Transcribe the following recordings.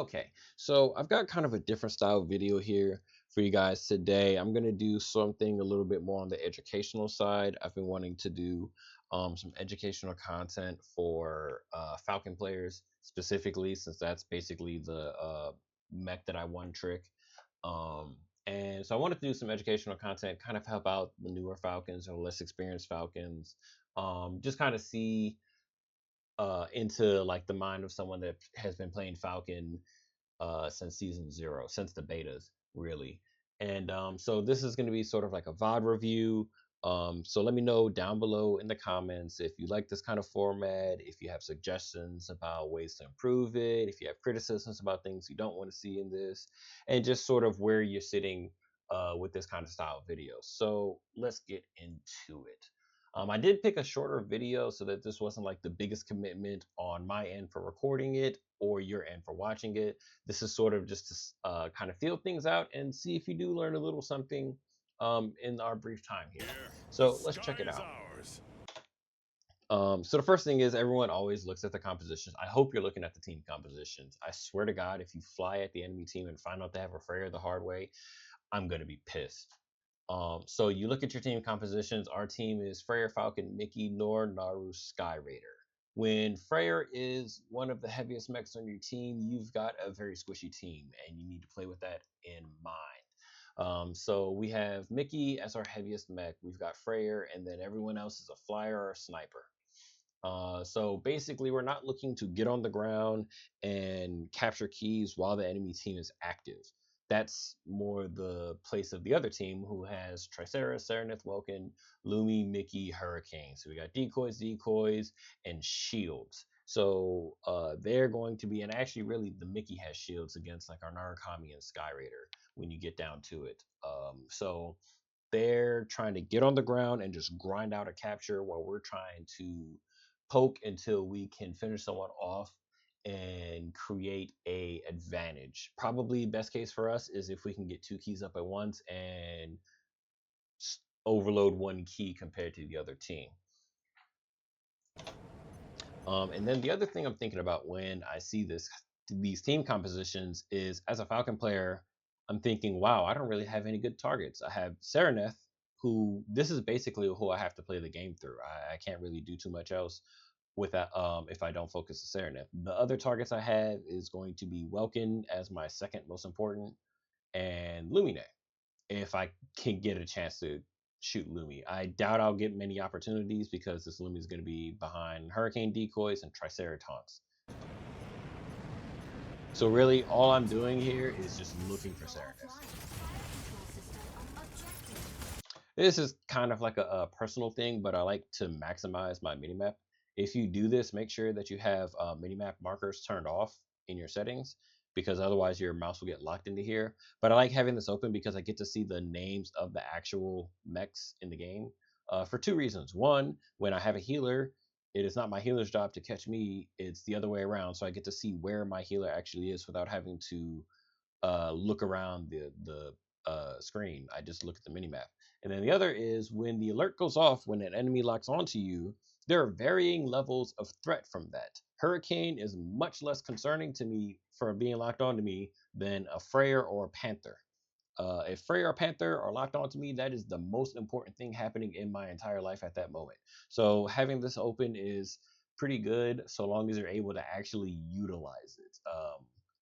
Okay, so I've got kind of a different style video here for you guys today. I'm going to do something a little bit more on the educational side. I've been wanting to do some educational content for Falcon players specifically, since that's basically the mech that I one trick. Um, and so I wanted to do some educational content, kind of help out the newer Falcons or less experienced Falcons. Just kind of see into like the mind of someone that has been playing Falcon since season 0, since the betas, really. And so this is going to be sort of like a VOD review. So let me know down below in the comments if you like this kind of format, if you have suggestions about ways to improve it, if you have criticisms about things you don't want to see in this, and just sort of where you're sitting with this kind of style video. So let's get into it. I did pick a shorter video so that this wasn't like the biggest commitment on my end for recording it or your end for watching it. This is sort of just to kind of feel things out and see if you do learn a little something in our brief time here. So let's check it out. So the first thing is everyone always looks at the compositions. I hope you're looking at the team compositions. I swear to God, if you fly at the enemy team and find out they have a Freyr the hard way, I'm gonna be pissed. So you look at your team compositions. Our team is Freyr, Falcon, Mickey, Nor, Naru, Sky Raider. When Freyr is one of the heaviest mechs on your team, you've got a very squishy team, and you need to play with that in mind. So we have Mickey as our heaviest mech. We've got Freyr, and then everyone else is a flyer or a sniper. So basically, we're not looking to get on the ground and capture keys while the enemy team is active. That's more the place of the other team, who has Triceratops, Serenith, Welkin, Lumi, Mickey, Hurricane. So we got decoys, and shields. So they're going to be, and actually, really, the Mickey has shields against like our Narukami and Sky Raider when you get down to it. So they're trying to get on the ground and just grind out a capture while we're trying to poke until we can finish someone off and create a advantage. Probably best case for us is if we can get 2 keys up at once and overload 1 key compared to the other team. And then the other thing I'm thinking about when I see these team compositions is, as a Falcon player, I'm thinking, wow, I don't really have any good targets. I have Sereneth, who this is basically who I have to play the game through. I can't really do too much else with that if I don't focus the Sereneth. The other targets I have is going to be Welkin as my second most important, and Lumine if I can get a chance to shoot Lumi. I doubt I'll get many opportunities because this Lumi is going to be behind Hurricane decoys and Triceratops. So really, all I'm doing here is just looking for Serenus. This is kind of like a personal thing, but I like to maximize my minimap. If you do this, make sure that you have minimap markers turned off in your settings, because otherwise your mouse will get locked into here. But I like having this open because I get to see the names of the actual mechs in the game for 2 reasons. One, when I have a healer, it is not my healer's job to catch me. It's the other way around. So I get to see where my healer actually is without having to look around the screen. I just look at the minimap. And then the other is when the alert goes off, when an enemy locks onto you, there are varying levels of threat from that. Hurricane is much less concerning to me for being locked onto me than a Freyr or a Panther. If Freyr or Panther are locked onto me, that is the most important thing happening in my entire life at that moment. So having this open is pretty good so long as you're able to actually utilize it.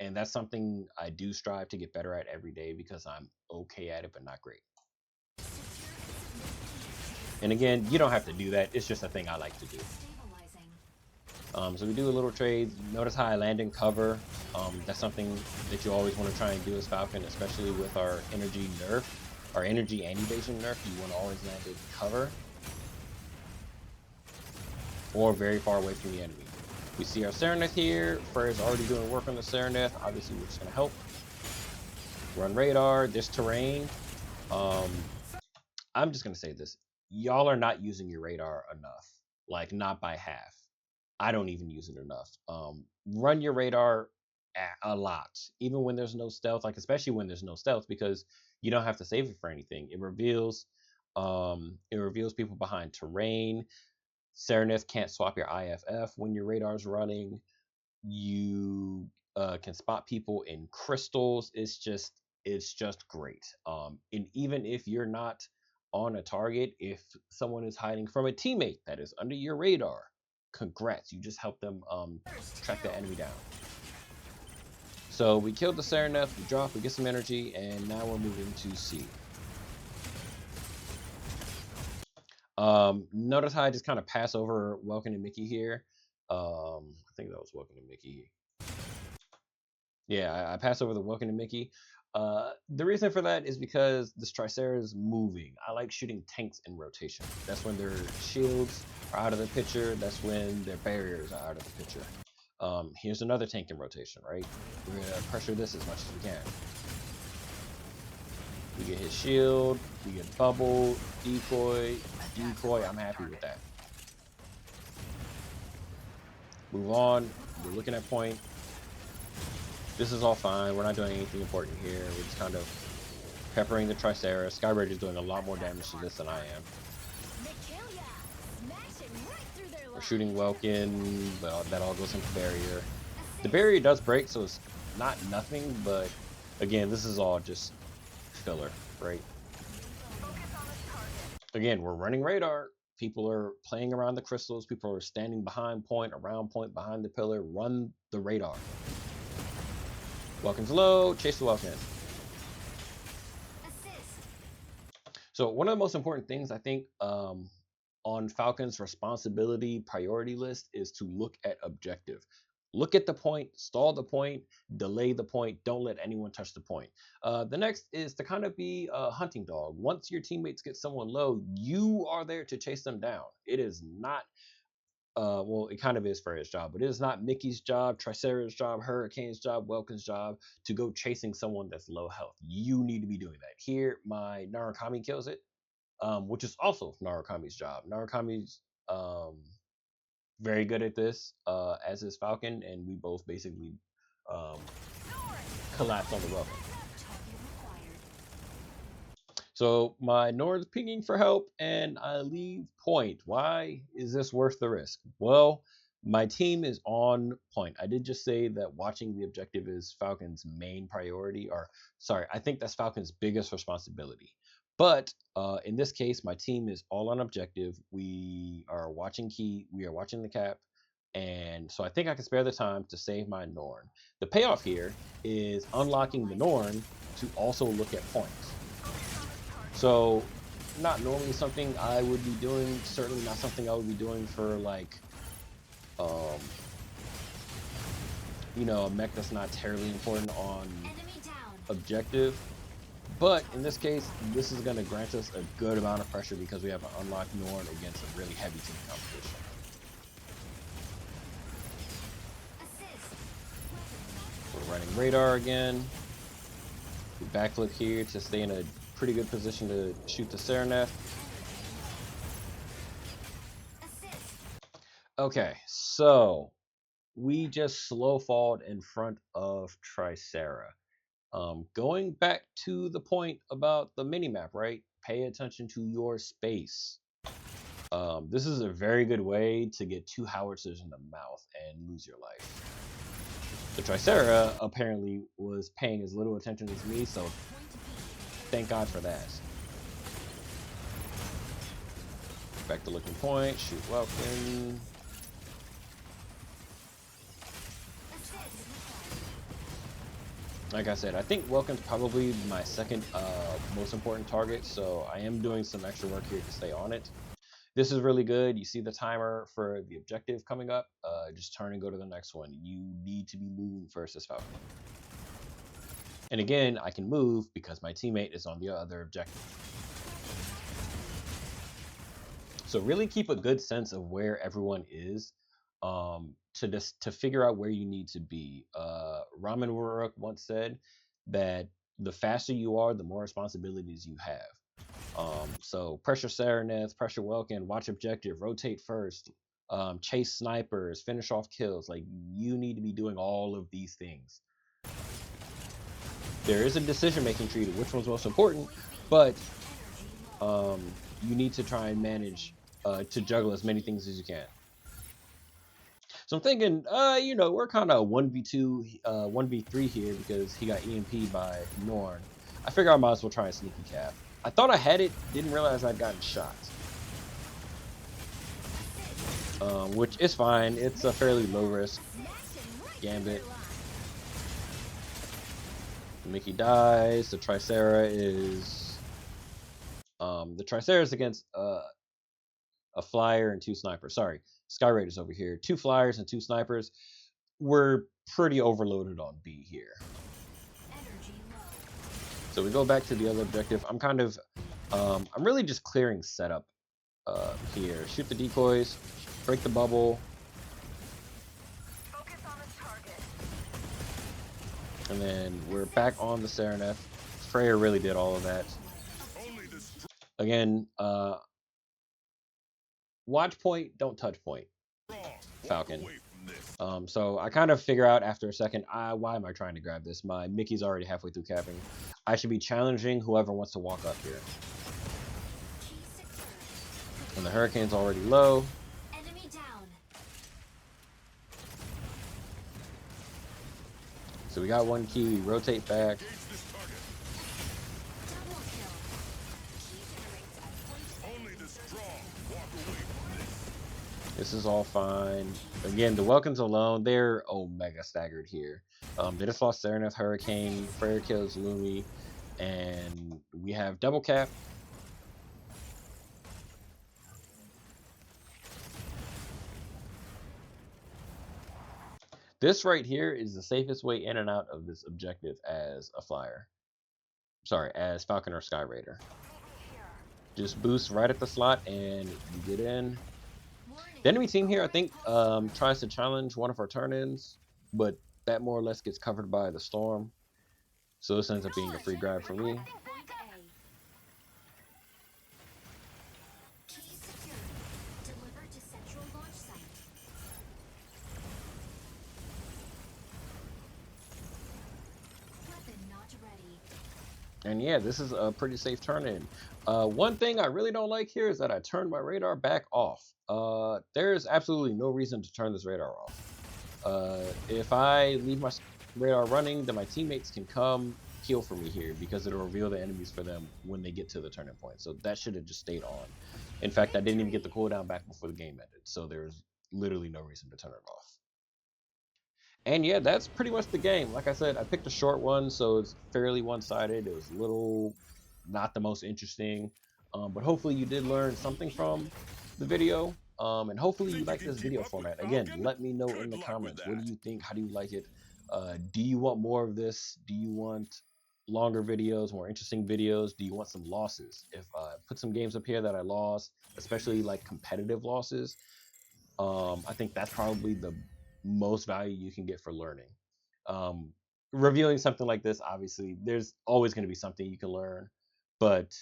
And that's something I do strive to get better at every day because I'm okay at it, but not great. And again, you don't have to do that. It's just a thing I like to do. So we do a little trade. Notice how I land in cover. That's something that you always want to try and do as Falcon, especially with our energy nerf, our energy and evasion nerf. You want to always land in cover or very far away from the enemy. We see our Sereneth here. Freyr is already doing work on the Sereneth. Obviously, we're just going to help. Run radar. This terrain. I'm just going to say this. Y'all are not using your radar enough. Like, not by half. I don't even use it enough. Run your radar a lot, even when there's no stealth, like especially when there's no stealth, because you don't have to save it for anything. It reveals people behind terrain. Serenith can't swap your IFF when your radar's running. You can spot people in crystals. It's just great. And even if you're not on a target, if someone is hiding from a teammate that is under your radar, congrats, you just help them track that enemy down. So we killed the Sereneth, we drop, we get some energy, and now we're moving to C. Notice how I just kind of pass over Welkin and Mickey here. I think that was Welkin and Mickey. Yeah, I pass over the Welkin and Mickey. The reason for that is because this Tricera is moving. I like shooting tanks in rotation. That's when their shields are out of the picture. That's when their barriers are out of the picture. Here's another tank in rotation, right? We're gonna pressure this as much as we can. We get his shield, we get bubble, decoy, I'm happy with that. Move on, we're looking at point. This is all fine, we're not doing anything important here. We're just kind of peppering the Tricera. Skyrage is doing a lot more damage to this than I am. We're shooting Welkin, but that all goes into barrier. The barrier does break, so it's not nothing, but again, this is all just filler, right? Again, we're running radar. People are playing around the crystals. People are standing behind point, around point, behind the pillar. Run the radar. Welkin's low. Chase the Welkin. So one of the most important things I think on Falcon's responsibility priority list is to look at objective. Look at the point, stall the point, delay the point, don't let anyone touch the point. The next is to kind of be a hunting dog. Once your teammates get someone low, you are there to chase them down. It is not, well, it kind of is Freya's job, but it is not Mickey's job, Tricera's job, Hurricane's job, Welkin's job to go chasing someone that's low health. You need to be doing that. Here, my Narukami kills it, which is also Narukami's job. Narukami's very good at this, as is Falcon, and we both basically collapse on the Welkin. So my Nord's pinging for help, and I leave point. Why is this worth the risk? Well, my team is on point. I did just say that watching the objective is Falcon's main priority, or sorry, I think that's Falcon's biggest responsibility. But in this case, my team is all on objective. We are watching key, we are watching the cap, and so I think I can spare the time to save my Norn. The payoff here is unlocking the Norn to also look at points. So not normally something I would be doing, certainly not something I would be doing for like, you know, a mech that's not terribly important on objective. But in this case, this is going to grant us a good amount of pressure because we have an unlocked Norn against a really heavy team competition. We're running radar again. We backflip here to stay in a pretty good position to shoot the Sereneth. Okay, so we just slow falled in front of Tricera. Going back to the point about the minimap, right? Pay attention to your space. This is a very good way to get 2 howitzers in the mouth and lose your life. The Tricera apparently was paying as little attention as me, so thank God for that. Back to looking point, shoot Welkin. Like I said, I think Welkin's probably my second most important target, so I am doing some extra work here to stay on it. This is really good. You see the timer for the objective coming up. Just turn and go to the next one. You need to be moving first as Falcon. And again, I can move because my teammate is on the other objective. So really keep a good sense of where everyone is, to figure out where you need to be. Ramen Waruk once said that the faster you are, the more responsibilities you have. So pressure Sereneth, pressure Welkin, watch objective, rotate first, chase snipers, finish off kills. Like, you need to be doing all of these things. There is a decision-making tree to which one's most important, but you need to try and manage to juggle as many things as you can. So I'm thinking, we're kind of 1v2, 1v3 here because he got EMP'd by Norn. I figure I might as well try a sneaky cap. I thought I had it, didn't realize I'd gotten shot. Which is fine. It's a fairly low risk gambit. Mickey dies. The Tricera is against a flyer and 2 snipers. Sorry, Sky Raiders over here. 2 flyers and 2 snipers. We're pretty overloaded on B here. So we go back to the other objective. I'm kind of I'm really just clearing setup here. Shoot the decoys, break the bubble. And then we're back on the Sereneth. Freya really did all of that. Again, watch point, don't touch point. Falcon. So I kind of figure out after a second, why am I trying to grab this? My Mickey's already halfway through capping. I should be challenging whoever wants to walk up here. And the Hurricane's already low. So we got 1 key, we rotate back. This is all fine. Again, the Welkins alone, they're mega staggered here. They just lost Sereneth, Hurricane, Freya kills Lumi, and we have double cap. This right here is the safest way in and out of this objective as a flyer. Sorry, as Falcon or Sky Raider. Just boost right at the slot and you get in. The enemy team here, I think, tries to challenge one of our turn-ins, but that more or less gets covered by the storm. So this ends up being a free grab for me. And yeah, this is a pretty safe turn-in. One thing I really don't like here is that I turned my radar back off. There's absolutely no reason to turn this radar off. If I leave my radar running, then my teammates can come heal for me here because it'll reveal the enemies for them when they get to the turning point. So that should have just stayed on. In fact, I didn't even get the cooldown back before the game ended. So there's literally no reason to turn it off. And yeah, that's pretty much the game. Like I said, I picked a short one, so it's fairly one-sided. It was not the most interesting, but hopefully you did learn something from the video, and hopefully you like this video format. Again, let me know in the comments. What do you think? How do you like it? Do you want more of this? Do you want longer videos, more interesting videos? Do you want some losses? If I put some games up here that I lost, especially like competitive losses, I think that's probably the most value you can get for learning. Reviewing something like this, obviously, there's always going to be something you can learn, but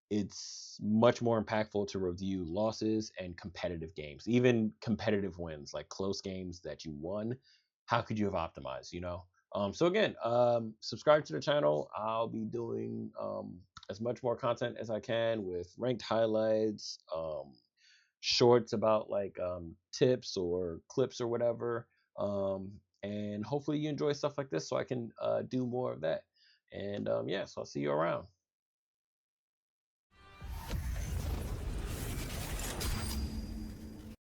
it's much more impactful to review losses and competitive games, even competitive wins, like close games that you won. How could you have optimized, So again, subscribe to the channel. I'll be doing as much more content as I can with ranked highlights, shorts about like tips or clips or whatever, and hopefully you enjoy stuff like this so I can do more of that. And yeah, so I'll see you around.